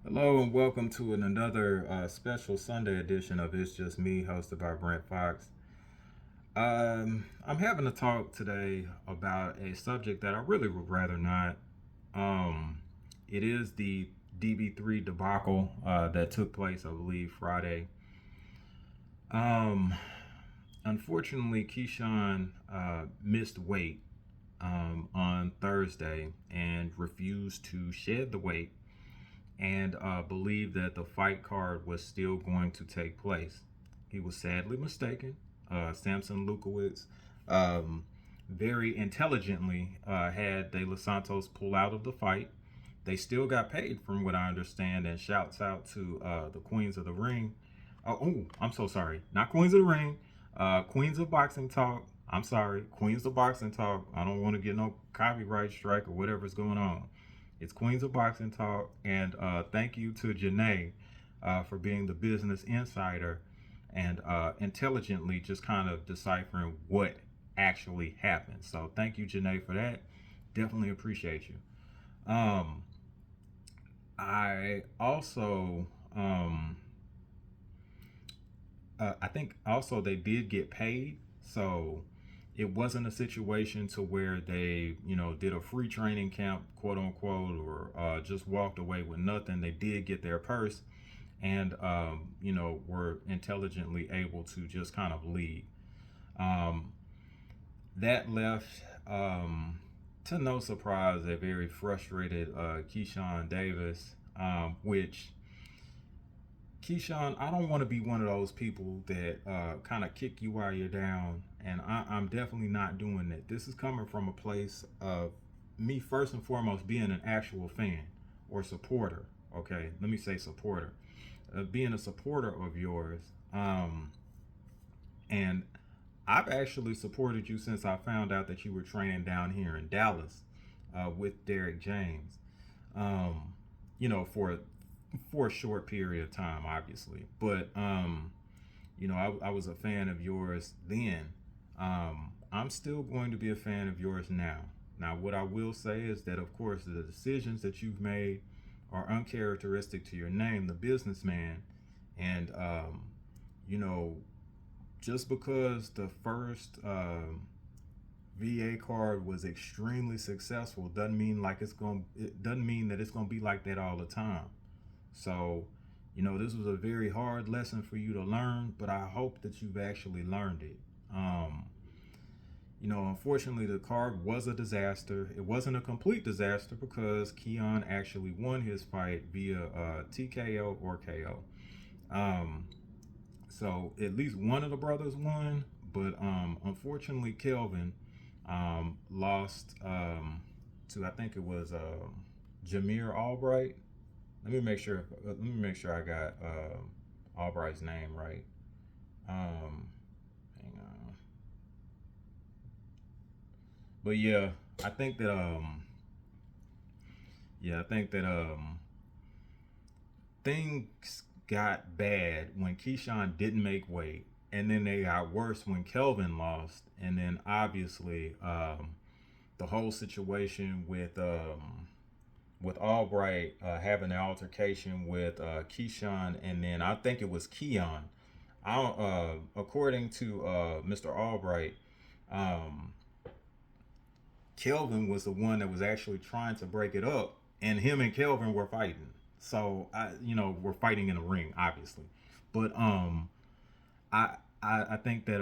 Hello and welcome to another special Sunday edition of It's Just Me, hosted by Brent Fox. I'm having a talk today about a subject that I really would rather not. Um, it is the DB3 debacle that took place, I believe, Friday. Um, Unfortunately, Keyshawn missed weight on Thursday and refused to shed the weight and believed that the fight card was still going to take place. He was sadly mistaken. Samson Lukowicz very intelligently had De Los Santos pull out of the fight. They still got paid, from what I understand, and shouts out to the Queens of the Ring. I'm so sorry. Not Queens of the Ring. Queens of Boxing Talk. I'm sorry. Queens of Boxing Talk. I don't want to get no copyright strike or whatever's going on. It's Queens of Boxing Talk. And thank you to Janae for being the business insider and intelligently just kind of deciphering what actually happened. So thank you, Janae, for that. Definitely appreciate you. Um, I also, I think also they did get paid, so it wasn't a situation to where they, did a free training camp, quote unquote, or just walked away with nothing. They did get their purse, and were intelligently able to just kind of leave. Um, that left, to no surprise, a very frustrated Keyshawn Davis, which Keyshawn, I don't want to be one of those people that kind of kick you while you're down, and I'm definitely not doing that. This is coming from a place of me first and foremost being an actual fan or supporter. Okay, let me say supporter, being a supporter of yours, and I've actually supported you since I found out that you were training down here in Dallas with Derek James. Um, for a short period of time, obviously. But I was a fan of yours then. I'm still going to be a fan of yours now. Now, what I will say is that, of course, the decisions that you've made are uncharacteristic to your name, the businessman, and you know, just because the first VA card was extremely successful doesn't mean it doesn't mean that it's gonna be like that all the time. So, this was a very hard lesson for you to learn, but I hope that you've actually learned it. Um, Unfortunately, the card was a disaster. It wasn't a complete disaster because Keon actually won his fight via TKO or KO. Um, so at least one of the brothers won, but unfortunately, Kelvin lost to, I think it was Jameer Albright. Let me make sure I got Albright's name right. Hang on. But I think that I think that things got bad when Keyshawn didn't make weight, and then they got worse when Kelvin lost, and then obviously the whole situation with Albright having an altercation with Keyshawn, and then I think it was Keon. According to Mr. Albright, um, Kelvin was the one that was actually trying to break it up, and him and Kelvin were fighting. So we're fighting in the ring, obviously, but I I think that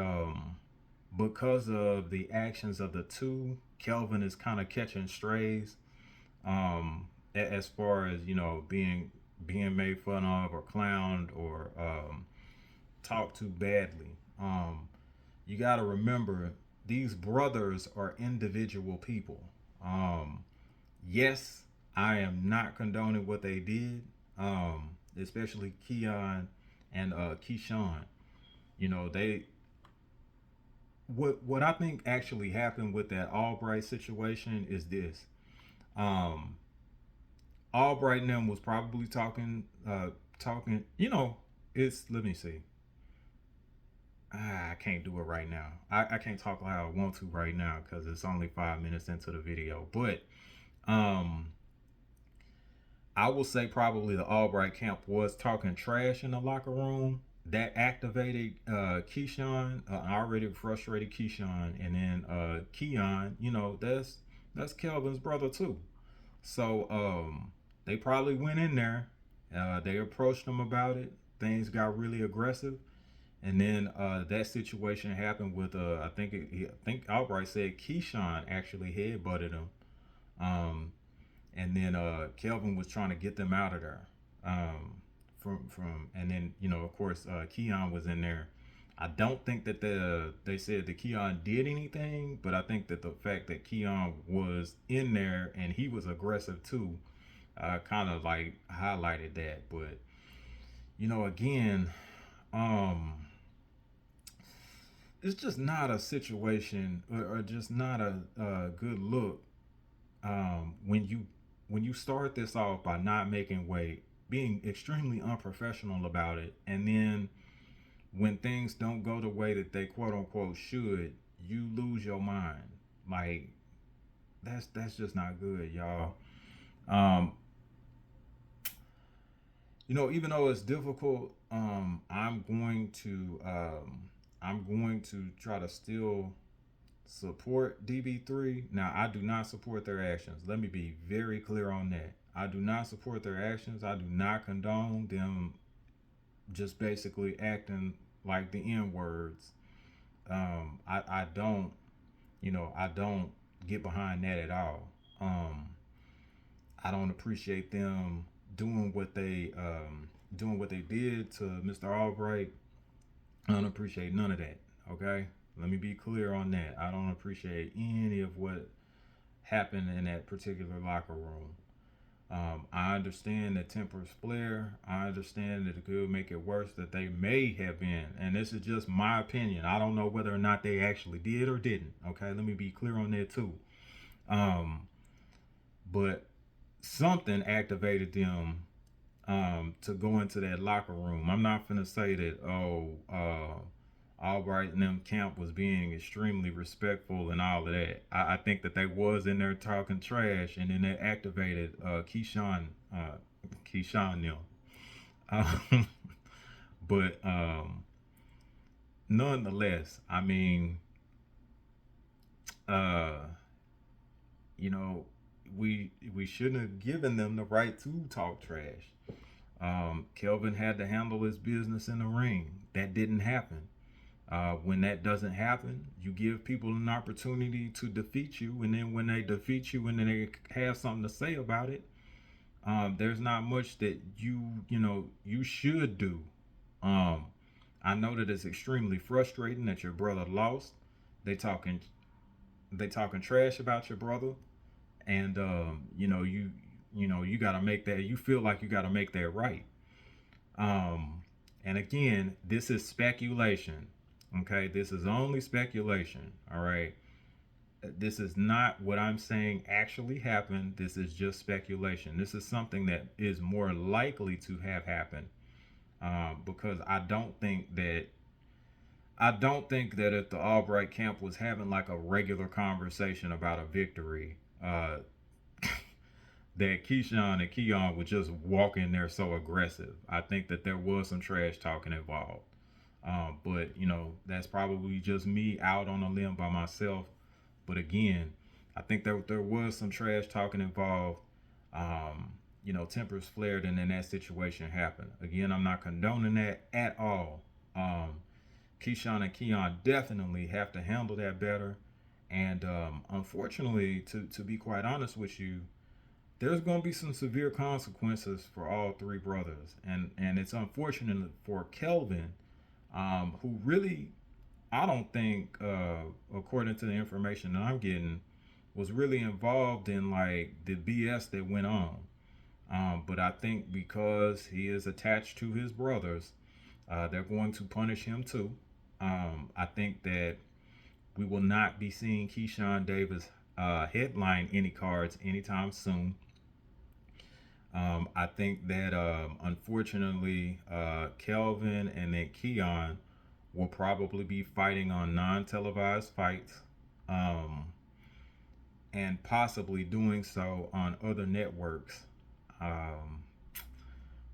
because of the actions of the two, Kelvin is kind of catching strays as far as being made fun of or clowned or talked to badly. You got to remember, these brothers are individual people. Um, yes, I am not condoning what they did, especially Keon and Keyshawn. They what I think actually happened with that Albright situation is this. Um, Albright and them was probably talking. It's let me see. I can't do it right now. I can't talk how I want to right now because it's only 5 minutes into the video. But um, I will say probably the Albright camp was talking trash in the locker room. That activated Keyshawn, already frustrated Keyshawn, and then Keon. You know, that's Kelvin's brother too. So they probably went in there. They approached him about it. Things got really aggressive, and then that situation happened with I think Albright said Keyshawn actually headbutted him. Um, and then Kelvin was trying to get them out of there. And then of course Keon was in there. I don't think that they said that Keon did anything, but I think that the fact that Keon was in there and he was aggressive too, kind of like highlighted that. But again, um, it's just not a situation or just not a good look when you start this off by not making weight, being extremely unprofessional about it, and then when things don't go the way that they quote unquote should, you lose your mind. Like that's just not good, y'all. Um, even though it's difficult, I'm going to try to still support DB3. Now, I do not support their actions. Let me be very clear on that. I do not support their actions. I do not condone them just basically acting like the N words. I don't, I don't get behind that at all. Um, I don't appreciate them doing what they did to Mr. Albright. I don't appreciate none of that. Okay, let me be clear on that. I don't appreciate any of what happened in that particular locker room. I understand that tempers flare. I understand that it could make it worse, that they may have been. And this is just my opinion. I don't know whether or not they actually did or didn't. Okay, let me be clear on that too. Um, but something activated them to go into that locker room. I'm not gonna say that Albright and them camp was being extremely respectful and all of that. I think that they was in there talking trash, and then they activated Keyshawn them. Um, but nonetheless, I mean, uh, you know, we shouldn't have given them the right to talk trash. Kelvin had to handle his business in the ring. That didn't happen. When that doesn't happen, you give people an opportunity to defeat you, and then when they defeat you and then they have something to say about it, there's not much that you should do. Um, I know that it's extremely frustrating that your brother lost. They talking they talking trash about your brother, and you got to make that. You feel like you got to make that right. Um, and again, this is speculation. Okay, this is only speculation. All right, this is not what I'm saying actually happened. This is just speculation. This is something that is more likely to have happened, because I don't think that if the Albright camp was having like a regular conversation about a victory, that Keyshawn and Keon would just walk in there so aggressive. I think that there was some trash talking involved. But that's probably just me out on a limb by myself. But again, I think there was some trash talking involved. Tempers flared, and then that situation happened. Again, I'm not condoning that at all. Keyshawn and Keon definitely have to handle that better. And unfortunately, to be quite honest with you, there's going to be some severe consequences for all three brothers, and it's unfortunate for Kelvin, who really, I don't think, according to the information that I'm getting, was really involved in like the BS that went on. But I think because he is attached to his brothers, they're going to punish him too. I think that we will not be seeing Keyshawn Davis headline any cards anytime soon. I think that unfortunately, Kelvin and then Keon will probably be fighting on non-televised fights, um, and possibly doing so on other networks.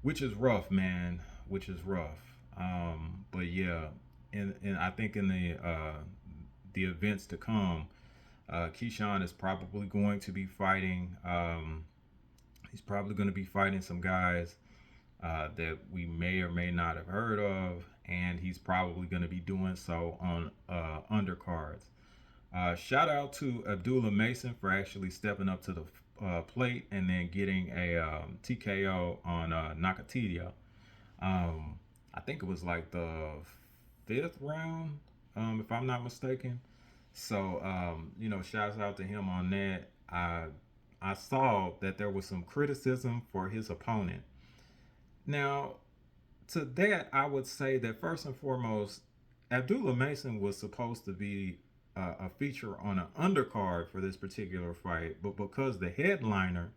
which is rough, man. Which is rough. But yeah, and I think in the events to come, Keyshawn is probably going to be fighting. He's probably going to be fighting some guys that we may or may not have heard of, and he's probably going to be doing so on undercards. Shout out to Abdullah Mason for actually stepping up to the plate and then getting a TKO on Nakatidia. I think it was like the fifth round, if I'm not mistaken. So, shouts out to him on that. I saw that there was some criticism for his opponent. Now, to that, I would say that first and foremost, Abdullah Mason was supposed to be a feature on an undercard for this particular fight, but because the headliner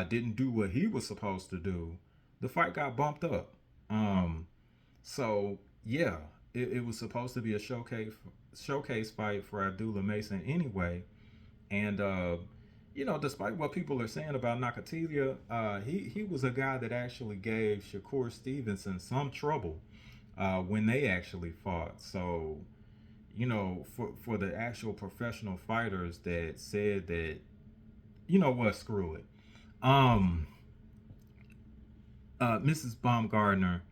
didn't do what he was supposed to do, the fight got bumped up. So yeah, it was supposed to be a showcase fight for Abdullah Mason anyway, and despite what people are saying about Nakatilia, he was a guy that actually gave Shakur Stevenson some trouble when they actually fought. So, for the actual professional fighters that said that, you know what, screw it. Mrs. Baumgartner,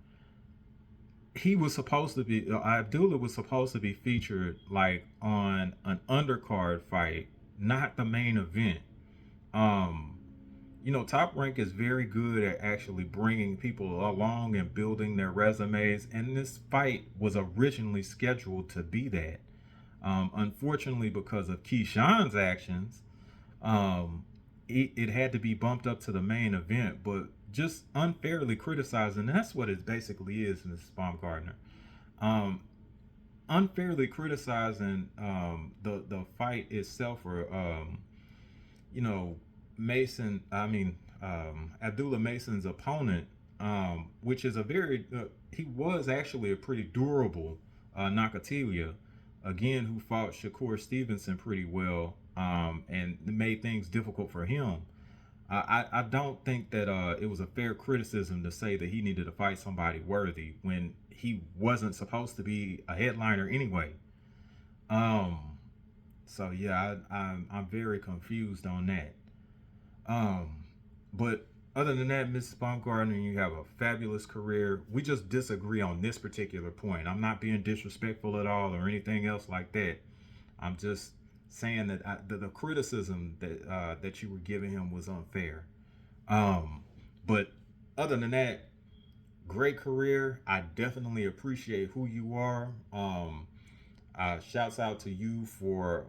he was supposed to be Abdullah was supposed to be featured like on an undercard fight, not the main event. Um, Top Rank is very good at actually bringing people along and building their resumes, and this fight was originally scheduled to be that. Unfortunately, because of Keyshawn's actions, it had to be bumped up to the main event, but just unfairly criticizing. That's what it basically is, Mrs. Baumgartner. Um, Unfairly criticizing the fight itself, or you know, Mason. I mean, Abdullah Mason's opponent, which is a very he was actually a pretty durable Nakatilia, again, who fought Shakur Stevenson pretty well, and made things difficult for him. I don't think that it was a fair criticism to say that he needed to fight somebody worthy when he wasn't supposed to be a headliner anyway. Um, so yeah, I'm very confused on that. Um, but other than that, Mrs. Baumgartner, you have a fabulous career. We just disagree on this particular point. I'm not being disrespectful at all or anything else like that. I'm just saying that the criticism that you were giving him was unfair. Um, but other than that, great career. I definitely appreciate who you are. Shouts out to you for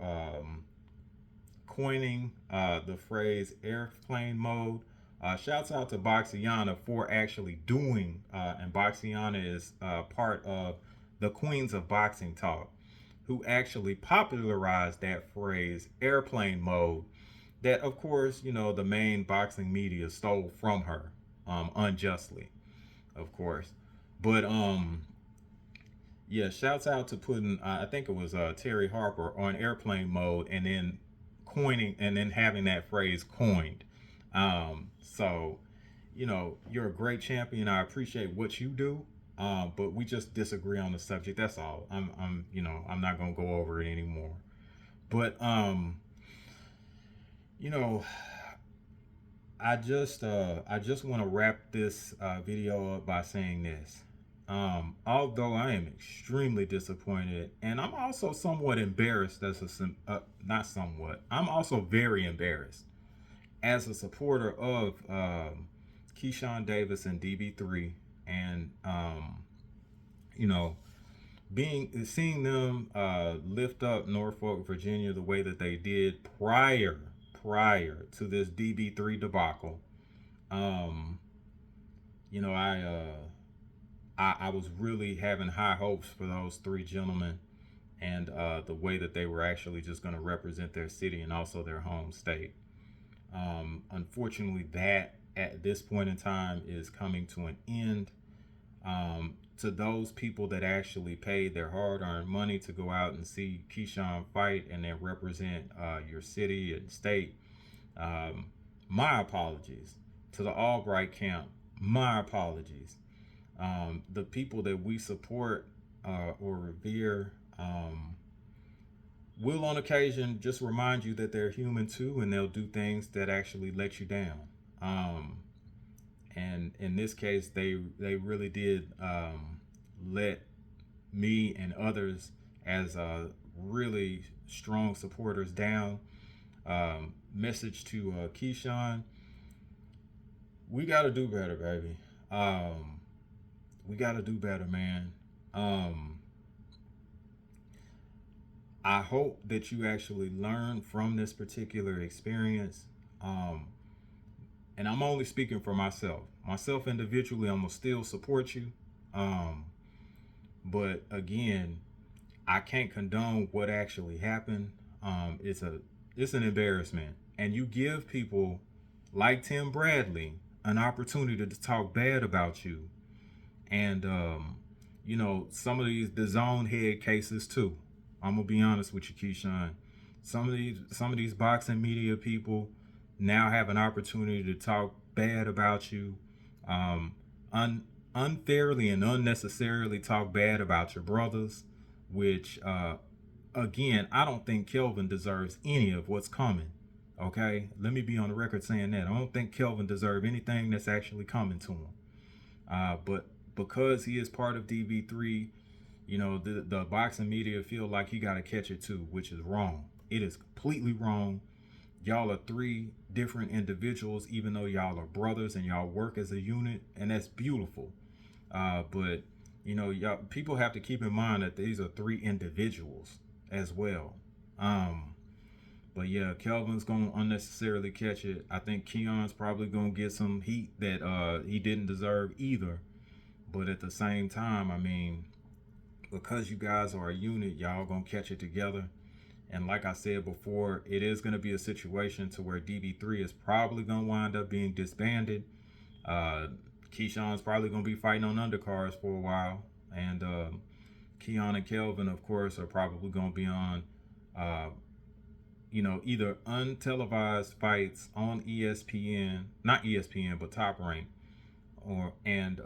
coining the phrase airplane mode. Shouts out to Boxiana for actually doing, and Boxiana is part of the Queens of Boxing Talk, who actually popularized that phrase airplane mode, that of course, the main boxing media stole from her, unjustly, of course. But yeah, shouts out to putting I think it was Terry Harper on airplane mode, and then coining, and then having that phrase coined. So you're a great champion. I appreciate what you do. But we just disagree on the subject. That's all. I'm not gonna go over it anymore. But you know, I just want to wrap this video up by saying this. Although I am extremely disappointed, and I'm also somewhat embarrassed not somewhat. I'm also very embarrassed as a supporter of Keyshawn Davis and DB3, and you know, seeing them lift up Norfolk, Virginia, the way that they did prior to this DB3 debacle. Um, you know, I was really having high hopes for those three gentlemen, and the way that they were actually just going to represent their city and also their home state. Unfortunately, that at this point in time is coming to an end. To those people that actually paid their hard-earned money to go out and see Keyshawn fight and then represent your city and state, my apologies to the Albright camp, my apologies. The people that we support or revere will on occasion just remind you that they're human too, and they'll do things that actually let you down. Um, and in this case, they really did let me and others as really strong supporters down. Message to Keyshawn: we got to do better, baby. We got to do better, man. Um, I hope that you actually learn from this particular experience. Um, and I'm only speaking for myself. Myself individually, I'm gonna still support you. Um, but again, I can't condone what actually happened. It's an embarrassment, and you give people like Tim Bradley an opportunity to talk bad about you, and some of these the zone head cases too. I'm gonna be honest with you, Keyshawn. Some of these boxing media people now have an opportunity to talk bad about you, um, unfairly and unnecessarily talk bad about your brothers, which again, I don't think Kelvin deserves any of what's coming. Okay, let me be on the record saying that I don't think Kelvin deserves anything that's actually coming to him. But because he is part of DB3, the boxing media feel like he got to catch it too, which is wrong. It is completely wrong. Y'all are three different individuals, even though y'all are brothers and y'all work as a unit, and that's beautiful. But y'all people have to keep in mind that these are three individuals as well. Um, but yeah, Kelvin's gonna unnecessarily catch it. I think Keon's probably gonna get some heat that he didn't deserve either. But at the same time, I mean, because you guys are a unit, y'all gonna catch it together. And like I said before, it is gonna be a situation to where DB3 is probably gonna wind up being disbanded. Uh, Keyshawn's probably gonna be fighting on undercards for a while, and Keon and Kelvin, of course, are probably gonna be on, uh, either untelevised fights on ESPN, not ESPN, but Top Rank, or and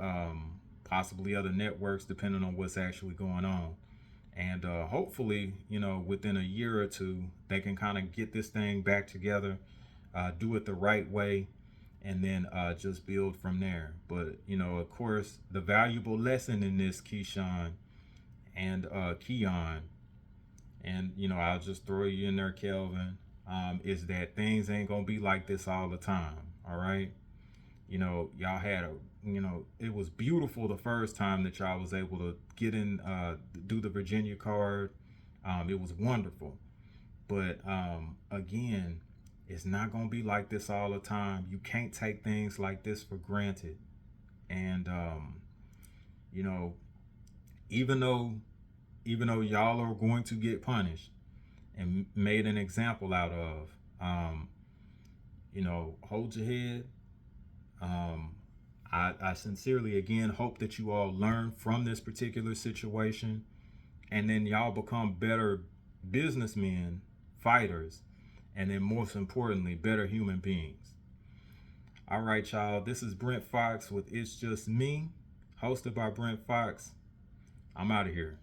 possibly other networks, depending on what's actually going on. And hopefully, within a year or two, they can kind of get this thing back together, do it the right way, and then just build from there. But, of course, the valuable lesson in this, Keyshawn and Keon, and, I'll just throw you in there, Kelvin, is that things ain't going to be like this all the time. All right. Y'all had it was beautiful the first time that y'all was able to get in, do the Virginia card. It was wonderful. But again, it's not going to be like this all the time. You can't take things like this for granted. And, you know, even though, even though y'all are going to get punished and made an example out of, hold your head. I sincerely again hope that you all learn from this particular situation, and then y'all become better businessmen, fighters, and then most importantly, better human beings. All right, y'all. This is Brent Fox with It's Just Me, hosted by Brent Fox. I'm out of here.